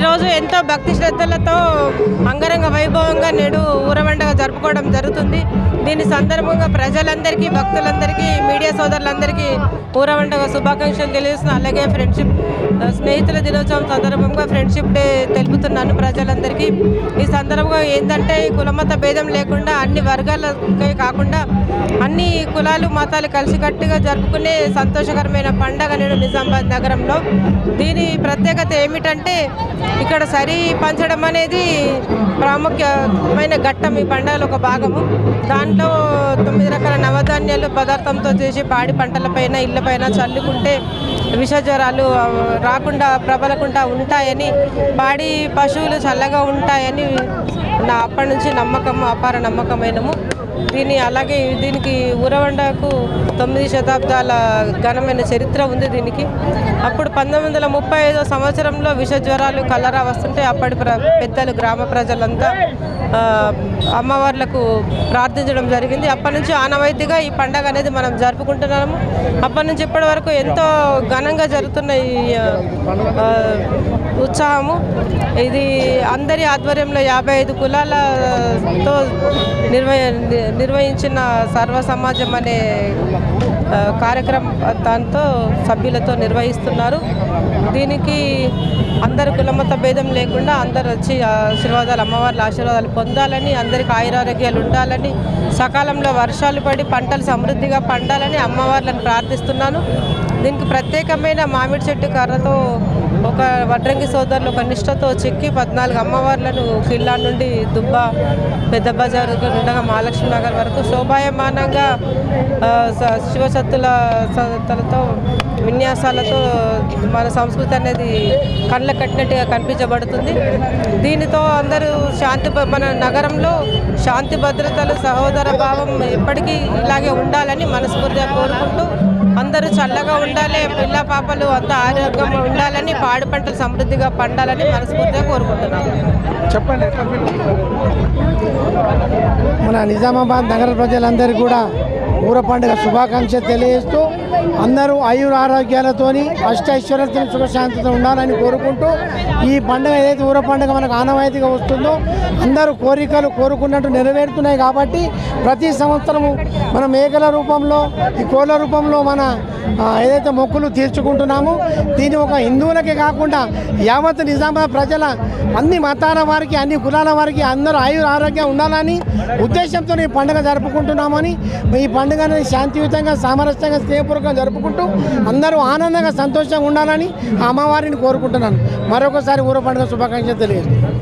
ఈరోజు ఎంతో భక్తి శ్రద్ధలతో అంగరంగ వైభవంగా నేడు ఊరవండగ జరుపుకోవడం జరుగుతుంది. దీని సందర్భంగా ప్రజలందరికీ, భక్తులందరికీ, మీడియా సోదరులందరికీ ఊరవండగ శుభాకాంక్షలు తెలియజేస్తున్నాను. అలాగే ఫ్రెండ్షిప్ స్నేహితుల దినోత్సవం సందర్భంగా ఫ్రెండ్షిప్ డే తెలుపుతున్నాను ప్రజలందరికీ. ఈ సందర్భంగా ఏంటంటే కులమత భేదం లేకుండా అన్ని వర్గాలకే కాకుండా అన్ని కులాలు మతాలు కలిసికట్టుగా జరుపుకునే సంతోషకరమైన పండగ నేడు నిజామాబాద్ నగరంలో. దీని ప్రత్యేకత ఏమిటంటే ఇక్కడ సరి పంచడం అనేది ప్రాముఖ్యమైన ఘట్టం. ఈ పండుగలో ఒక భాగము. దాంట్లో 9 రకాల నవధాన్యాలు పదార్థంతో చేసి పాడి పంటలపైన, ఇళ్లపైన చల్లుకుంటే విష జ్వరాలు రాకుండా ప్రబలకుండా ఉంటాయని, పాడి పశువులు చల్లగా ఉంటాయని నా అప్పటి నుంచి నమ్మకం, అపార నమ్మకమైనము. అలాగే దీనికి ఊరవండకు 9 శతాబ్దాల ఘనమైన చరిత్ర ఉంది దీనికి. అప్పుడు 1935 సంవత్సరంలో విష జ్వరాలు, కలరా వస్తుంటే అప్పటి పెద్దలు, గ్రామ ప్రజలంతా అమ్మవార్లకు ప్రార్థించడం జరిగింది. అప్పటి నుంచి ఆనవాయితీగా ఈ పండగ అనేది మనం జరుపుకుంటున్నాము. అప్పటి నుంచి ఇప్పటి వరకు ఎంతో ఘనంగా జరుగుతున్న ఈ ఉత్సాహము ఇది అందరి ఆధ్వర్యంలో 55 కులాలతో నిర్వహించిన సర్వ సమాజం అనే కార్యక్రమం దాంతో సభ్యులతో నిర్వహిస్తున్నారు. దీనికి అందరు కులమత భేదం లేకుండా అందరు వచ్చి ఆశీర్వాదాలు, అమ్మవార్ల ఆశీర్వాదాలు పొందాలని, అందరికీ ఆయురారోగ్యాలు ఉండాలని, సకాలంలో వర్షాలు పడి పంటలు సమృద్ధిగా పండాలని అమ్మవార్లను ప్రార్థిస్తున్నాను. దీనికి ప్రత్యేకమైన మామిడి చెట్టు కర్రతో ఒక వడ్రంగి సోదరులు ఒక నిష్ఠతో చెక్కి 14 అమ్మవార్లను కిల్లా నుండి దుబ్బ, పెద్ద బజారు నుండగా మహాలక్ష్మి నగర్ వరకు శోభాయమానంగా శివశక్తులతో విన్యాసాలతో మన సంస్కృతి అనేది కళ్ళ కట్టినట్టుగా కనిపించబడుతుంది. దీనితో అందరూ మన నగరంలో శాంతి భద్రతలు, సహోదర భావం ఎప్పటికీ ఇలాగే ఉండాలని మనస్ఫూర్తిగా కోరుకుంటూ, అందరూ చల్లగా ఉండాలి, పిల్ల పాపలు అంతా ఆరోగ్యంగా ఉండాలని, పాడి పంటలు సమృద్ధిగా పండాలని మనస్ఫూర్తిగా కోరుకుంటున్నాను. చెప్పండి. మన నిజామాబాద్ నగర ప్రజలందరికీ కూడా ఊర పండుగ శుభాకాంక్షలు తెలియజేస్తూ అందరూ ఆయుర ఆరోగ్యాలతోని అష్టైశ్వర్యంతో సుఖశాంతితో ఉండాలని కోరుకుంటూ, ఈ పండుగ ఏదైతే ఊర పండుగ మనకు ఆనవాయితీగా వస్తుందో అందరూ కోరికలు కోరుకున్నట్టు నెరవేరుతున్నాయి. కాబట్టి ప్రతి సంవత్సరము మన మేకల రూపంలో, ఈ కోళ్ళ రూపంలో మన ఏదైతే మొక్కులు తీర్చుకుంటున్నామో, దీని ఒక హిందువులకే కాకుండా యావత్ నిజామాబాద్ ప్రజల అన్ని మతాల వారికి, అన్ని కులాల వారికి అందరూ ఆయుర ఆరోగ్యం ఉండాలని ఉద్దేశంతో ఈ పండుగ జరుపుకుంటున్నామని, ఈ పండుగని శాంతియుతంగా, సామరస్యంగా, స్నేహపూర్వకంగా జరుపుకుంటూ అందరూ ఆనందంగా, సంతోషంగా ఉండాలని అమ్మవారిని కోరుకుంటున్నాను. మరొకసారి ఊర పండుగ శుభాకాంక్షలు తెలియజేస్తాను.